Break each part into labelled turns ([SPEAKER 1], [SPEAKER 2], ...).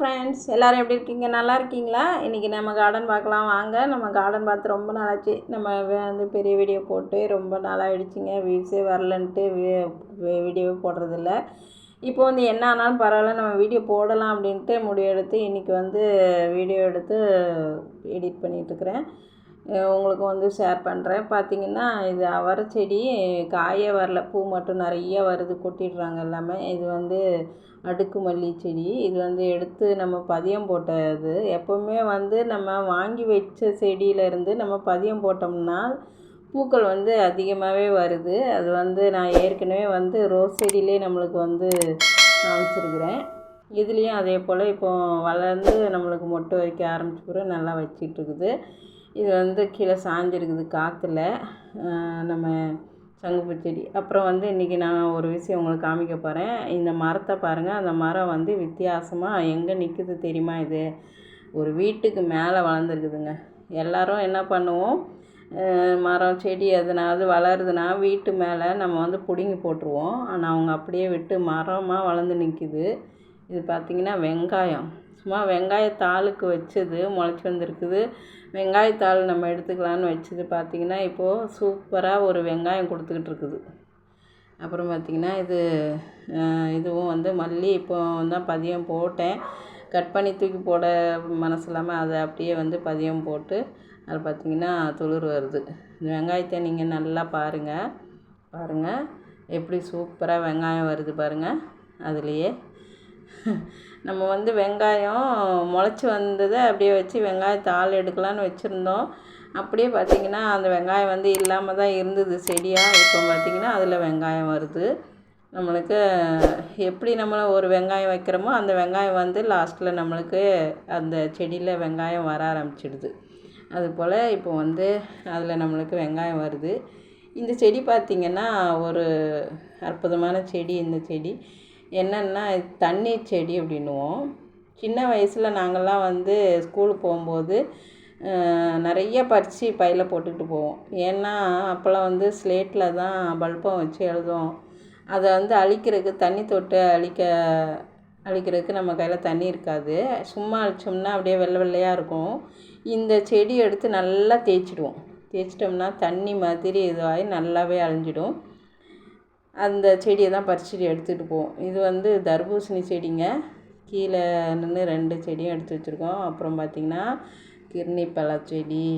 [SPEAKER 1] Friends, எல்லோரும் எப்படி இருக்கீங்க? நல்லா இருக்கீங்களா? இன்றைக்கி நம்ம கார்டன் பார்க்கலாம் வாங்க. நம்ம கார்டன் பார்த்து ரொம்ப நாளாச்சு. நம்ம வந்து பெரிய வீடியோ போட்டு ரொம்ப நாளாகிடுச்சிங்க. வியூஸே வரலன்ட்டு வீடியோவே போடுறதில்ல. இப்போ வந்து என்ன ஆனாலும் பரவாயில்ல, நம்ம வீடியோ போடலாம் அப்படின்ட்டு முடிவெடுத்து இன்றைக்கி வந்து வீடியோ எடுத்து எடிட் பண்ணிகிட்ருக்கிறேன். உங்களுக்கு வந்து ஷேர் பண்ணுறேன். பார்த்திங்கன்னா, இது அவரை செடி காயே வரல, பூ மட்டும் நிறைய வருது, கொட்டிடுறாங்க எல்லாமே. இது வந்து அடுக்கு மல்லி செடி. இது வந்து எடுத்து நம்ம பதியம் போட்டது. எப்போவுமே வந்து நம்ம வாங்கி வச்ச செடியிலேருந்து நம்ம பதியம் போட்டோம்னா பூக்கள் வந்து அதிகமாகவே வருது. அது வந்து நான் ஏற்கனவே வந்து ரோஸ் செடியிலே நம்மளுக்கு வந்து காமிச்சிருக்கிறேன். இதுலேயும் அதே போல் இப்போ வளர்ந்து நம்மளுக்கு மொட்டு வைக்க ஆரம்பிச்ச பிறகு நல்லா வச்சிட்ருக்குது. இது வந்து கீழே சாஞ்சிருக்குது காற்றுல. நம்ம சங்குப்பூ செடி. அப்புறம் வந்து இன்றைக்கி நான் ஒரு விஷயம் உங்களுக்கு காமிக்க போகிறேன். இந்த மரத்தை பாருங்கள். அந்த மரம் வந்து வித்தியாசமாக எங்கே நிற்குது தெரியுமா? இது ஒரு வீட்டுக்கு மேலே வளர்ந்துருக்குதுங்க. எல்லோரும் என்ன பண்ணுவோம், மரம் செடி எதுனாவது வளருதுன்னா வீட்டு மேலே நம்ம வந்து பிடுங்கி போட்டுருவோம். ஆனால் அவங்க அப்படியே விட்டு மரமாக வளர்ந்து நிற்கிது. இது பார்த்திங்கன்னா வெங்காயம். சும்மா வெங்காயத்தாளுக்கு வச்சது முளைச்சி வந்திருக்குது. வெங்காயத்தாள் நம்ம எடுத்துக்கலான்னு வச்சது பார்த்திங்கன்னா இப்போது சூப்பராக ஒரு வெங்காயம் கொடுத்துக்கிட்டு இருக்குது. அப்புறம் பார்த்திங்கன்னா இதுவும் வந்து மல்லி இப்போ தான் பதியம் போட்டேன். கட் பண்ணி தூக்கி போட மனசு இல்லாமல் அதை அப்படியே வந்து பதியம் போட்டு அது பார்த்திங்கன்னா துளிர் வருது. இந்த வெங்காயத்தை நீங்கள் நல்லா பாருங்கள் எப்படி சூப்பராக வெங்காயம் வருது பாருங்கள். அதுலேயே நம்ம வந்து வெங்காயம் முளைச்சி வந்ததை அப்படியே வச்சு வெங்காயத்தாள் எடுக்கலான்னு வச்சுருந்தோம். அப்படியே பார்த்திங்கன்னா அந்த வெங்காயம் வந்து இல்லாமல் தான் இருந்தது செடியாக. இப்போ பார்த்திங்கன்னா அதில் வெங்காயம் வருது. நம்மளுக்கு எப்படி நம்மளை ஒரு வெங்காயம் வைக்கிறோமோ அந்த வெங்காயம் வந்து லாஸ்ட்டில் நம்மளுக்கு அந்த செடியில் வெங்காயம் வர ஆரம்பிச்சிடுது. அதுபோல் இப்போ வந்து அதில் நம்மளுக்கு வெங்காயம் வருது. இந்த செடி பார்த்திங்கன்னா ஒரு அற்புதமான செடி. இந்த செடி என்னென்னா தண்ணீர் செடி அப்படின்னுவோம். சின்ன வயசில் நாங்கள்லாம் வந்து ஸ்கூலுக்கு போகும்போது நிறைய பறித்து பையில் போட்டுக்கிட்டு போவோம். ஏன்னா அப்போல்லாம் வந்து ஸ்லேட்டில் தான் பல்பம் வச்சு எழுதுவோம். அதை வந்து அழிக்கிறதுக்கு தண்ணி தொட்டு அழிக்கிறதுக்கு நம்ம கையில் தண்ணி இருக்காது. சும்மா அழிச்சோம்னா அப்படியே வெள்ளை வெள்ளையாக இருக்கும். இந்த செடி எடுத்து நல்லா தேய்ச்சிட்டோம்னா தண்ணி மாதிரி இதுவாகி நல்லாவே அழிஞ்சிடும். அந்த செடியை தான் பறிச்சுட்டு எடுத்துகிட்டு போவோம். இது வந்து தர்பூசணி செடிங்க. கீழே நின்று 2 செடியும் எடுத்து வச்சுருக்கோம். அப்புறம் பார்த்திங்கன்னா கிர்னி பழ செடி.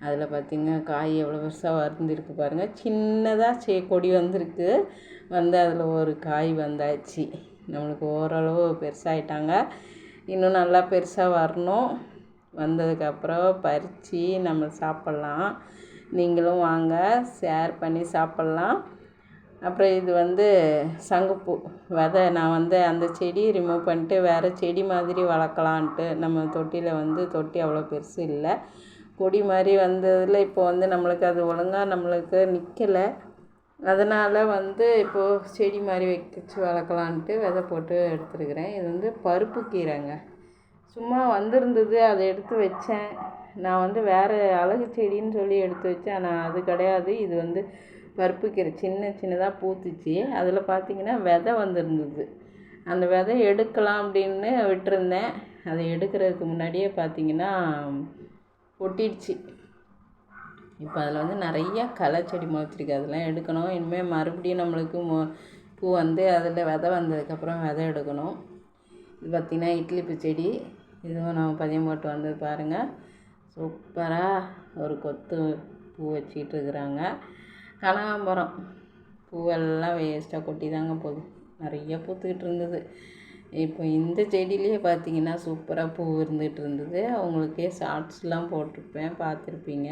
[SPEAKER 1] அதில் பார்த்திங்கன்னா காய் எவ்வளோ பெருசாக வந்துருக்கு பாருங்கள். சின்னதாக கொடி வந்திருக்கு. வந்து அதில் ஒரு காய் வந்தாச்சு. நம்மளுக்கு ஓரளவு பெருசாகிட்டாங்க. இன்னும் நல்லா பெருசாக வரணும். வந்ததுக்கப்புறம் பறித்து நம்ம சாப்பிட்லாம். நீங்களும் வாங்க, ஷேர் பண்ணி சாப்பிட்லாம். அப்புறம் இது வந்து சங்குப்பூ விதை. நான் வந்து அந்த செடி ரிமூவ் பண்ணிட்டு வேறு செடி மாதிரி வளர்க்கலான்ட்டு நம்ம தொட்டியில் வந்து தொட்டி அவ்வளோ பெருசு இல்லை, கொடி மாதிரி வந்ததில் இப்போ வந்து நம்மளுக்கு அது ஒழுங்காக நம்மளுக்கு நிற்கலை. அதனால் வந்து இப்போது செடி மாதிரி வச்சு வளர்க்கலான்ட்டு விதை போட்டு எடுத்துருக்கிறேன். இது வந்து பருப்பு கீரைங்க. சும்மா வந்திருந்தது, அதை எடுத்து வச்சேன். நான் வந்து வேறு அழகு செடின்னு சொல்லி எடுத்து வச்சேன். ஆனால் அது கிடையாது. இது வந்து பருப்பு கீரை சின்னதாக பூத்துச்சு. அதில் பார்த்திங்கன்னா விதை வந்துருந்தது. அந்த விதை எடுக்கலாம் அப்படின்னு விட்டுருந்தேன். அதை எடுக்கிறதுக்கு முன்னாடியே பார்த்திங்கன்னா கொட்டிடுச்சு. இப்போ அதில் வந்து நிறையா களை செடி முளைச்சிருக்கு. அதெல்லாம் எடுக்கணும். இனிமேல் மறுபடியும் நம்மளுக்கு பூ வந்து அதில் விதை வந்ததுக்கப்புறம் விதை எடுக்கணும். இது பார்த்திங்கன்னா இட்லி பூ செடி. இதுவும் நம்ம பதியம் போட்டு வந்தது பாருங்கள். சூப்பராக ஒரு கொத்து பூ வச்சிக்கிட்டு இருக்கிறாங்க. கனகாம்பரம் பூவெல்லாம் வேஸ்ட்டாக கொட்டி தாங்க போகுது. நிறைய பூத்துக்கிட்டு இருந்தது. இப்போ இந்த செடியிலே பார்த்திங்கன்னா சூப்பராக பூ இருந்துகிட்டு இருந்தது. அவங்களுக்கே ஷார்ட்ஸ்லாம் போட்டிருப்பேன், பார்த்துருப்பீங்க.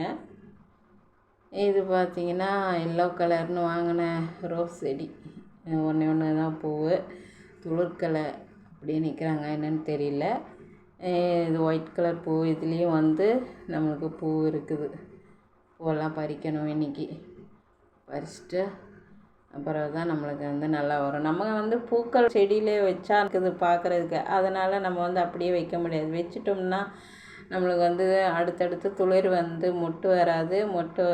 [SPEAKER 1] இது பார்த்திங்கன்னா எல்லோ கலர்னு வாங்கின ரோஸ் செடி. ஒன்று தான் பூ, துளிர்கலை அப்படியே நிற்கிறாங்க, என்னென்னு தெரியல. இது ஒயிட் கலர் பூ. இதுலேயும் வந்து நம்மளுக்கு பூ இருக்குது. பூவெல்லாம் பறிக்கணும் இன்றைக்கி. பறிச்சுட்டு அப்புறம் தான் நம்மளுக்கு வந்து நல்லா வரும். நம்ம வந்து பூக்கள் செடியிலே வச்சா இருக்குது பார்க்குறதுக்கு. அதனால் நம்ம வந்து அப்படியே வைக்க முடியாது. வச்சிட்டோம்னா நம்மளுக்கு வந்து அடுத்தடுத்து துளிர் வந்து மொட்டு வராது. மொட்டு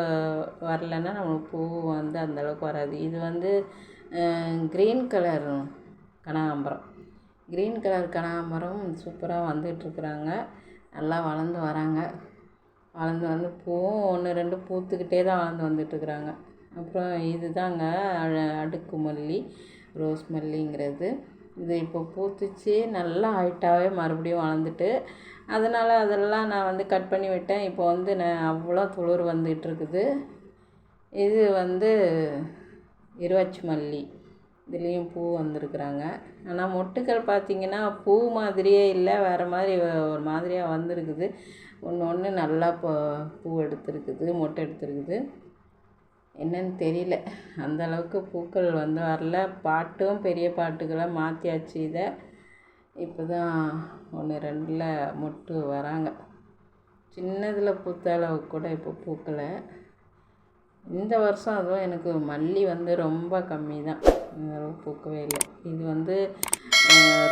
[SPEAKER 1] வரலைன்னா நம்மளுக்கு பூ வந்து அந்தளவுக்கு வராது. இது வந்து க்ரீன் கலர் கனகாம்பரம். க்ரீன் கலர் கனகாம்பரம் சூப்பராக வந்துட்டுருக்குறாங்க. நல்லா வளர்ந்து வராங்க. வளர்ந்து வந்து பூவும் 1, 2 பூத்துக்கிட்டே தான் வளர்ந்து வந்துட்டுருக்குறாங்க. அப்புறம் இது தாங்க அடுக்கு மல்லி, ரோஸ் மல்லிங்கிறது. இது இப்போ பூத்துச்சு, நல்லா ஹைட்டாகவே மறுபடியும் வளர்ந்துட்டு, அதனால் அதெல்லாம் நான் வந்து கட் பண்ணி விட்டேன். இப்போ வந்து அவ்வளோ துளிர் வந்துகிட்ருக்குது. இது வந்து இருவாச்சி மல்லி, இதுலேயும் பூ வந்திருக்குறாங்க. ஆனால் மொட்டுக்கள் பார்த்திங்கன்னா பூ மாதிரியே இல்லை, வேறு மாதிரி ஒரு மாதிரியாக வந்திருக்குது. ஒன்று நல்லா பூ எடுத்துருக்குது, மொட்டை எடுத்துருக்குது. என்னன்னு தெரியல, அந்தளவுக்கு பூக்கள் வந்து வரல. பாட்டும் பெரிய பாட்டுகளை மாற்றியாச்சு. இதை இப்போ தான் 1, 2ல் மொட்டு வராங்க. சின்னதில் பூத்த அளவுக்கு கூட இப்போ பூக்களை. இந்த வருஷம் அதுவும் எனக்கு மல்லி வந்து ரொம்ப கம்மி தான், இந்த அளவுக்கு பூக்கவே இல்லை. இது வந்து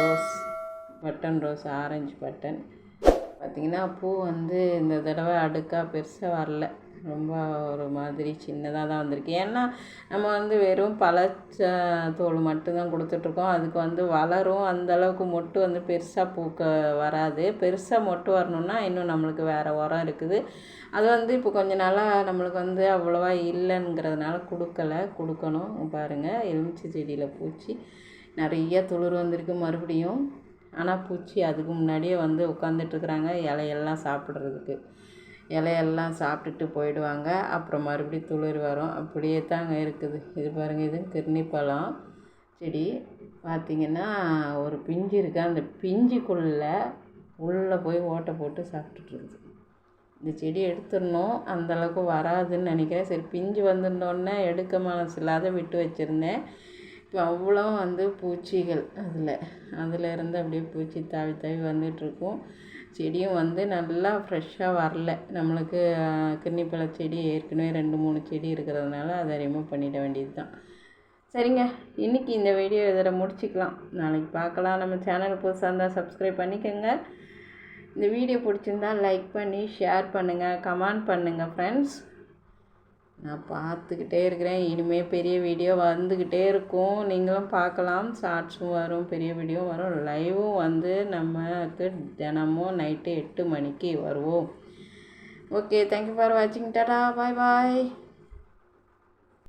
[SPEAKER 1] rose, button rose, orange button. பார்த்திங்கன்னா பூ வந்து இந்த தடவை அடுக்காக பெருசாக வரல, ரொம்ப ஒரு மாதிரி சின்னதாக தான் வந்திருக்கு. ஏன்னா நம்ம வந்து வெறும் தோல் மட்டும்தான் கொடுத்துட்ருக்கோம். அதுக்கு வந்து வளரும், அந்தளவுக்கு மொட்டு வந்து பெருசாக பூக்க வராது. பெருசாக மொட்டு வரணுன்னா இன்னும் நம்மளுக்கு வேறு உரம் இருக்குது. அது வந்து இப்போ கொஞ்ச நாளாக நம்மளுக்கு வந்து அவ்வளோவா இல்லைங்கிறதுனால கொடுக்கணும். பாருங்கள், எலுமிச்சை செடியில் பூச்சி நிறைய துளிர் வந்திருக்கு மறுபடியும். ஆனால் பூச்சி அதுக்கு முன்னாடியே வந்து உட்காந்துட்ருக்குறாங்க இலையெல்லாம் சாப்பிட்றதுக்கு. இலையெல்லாம் சாப்பிட்டுட்டு போயிடுவாங்க. அப்புறம் மறுபடியும் துளிர் வரும். அப்படியே தாங்க இருக்குது. இது பாருங்கள், இது கிர்ணிப்பழம் செடி. பார்த்திங்கன்னா ஒரு பிஞ்சு இருக்குது. அந்த பிஞ்சுக்குள்ளே உள்ளே போய் ஓட்டை போட்டு சாப்பிட்டுட்ருக்குது. இந்த செடி எடுத்துடணும், அந்தளவுக்கு வராதுன்னு நினைக்கிறேன். சரி, பிஞ்சு வந்துருந்தோடனே எடுக்க மனசு இல்லாத விட்டு வச்சுருந்தேன். இப்போ அவ்வளோ வந்து பூச்சிகள் அதில் அப்படியே பூச்சி தாவி தாவி வந்துட்டுருக்கும். செடியும் வந்து நல்லா ஃப்ரெஷ்ஷாக வரல. நம்மளுக்கு கிர்ணிப்பழ செடி ஏற்கனவே 2, 3 செடி இருக்கிறதுனால அதை ரிமூவ் பண்ணிட வேண்டியது தான். சரிங்க, இன்றைக்கி இந்த வீடியோ இதில் முடிச்சிக்கலாம். நாளைக்கு பார்க்கலாம். நம்ம சேனல் புதுசாக இருந்தால் சப்ஸ்கிரைப் பண்ணிக்கோங்க. இந்த வீடியோ பிடிச்சிருந்தால் லைக் பண்ணி ஷேர் பண்ணுங்கள், கமெண்ட் பண்ணுங்கள் ஃப்ரெண்ட்ஸ். நான் பார்த்துக்கிட்டே இருக்கிறேன். இனிமேல் பெரிய வீடியோ வந்துக்கிட்டே இருக்கும், நீங்களும் பார்க்கலாம். ஷார்ட்ஸும் வரும், பெரிய வீடியோ வரும், லைவும் வந்து நமக்கு தினமும் நைட்டு 8 மணிக்கு வருவோம். ஓகே, தேங்க்யூ ஃபார் வாட்சிங். டாடா, பாய் பாய்.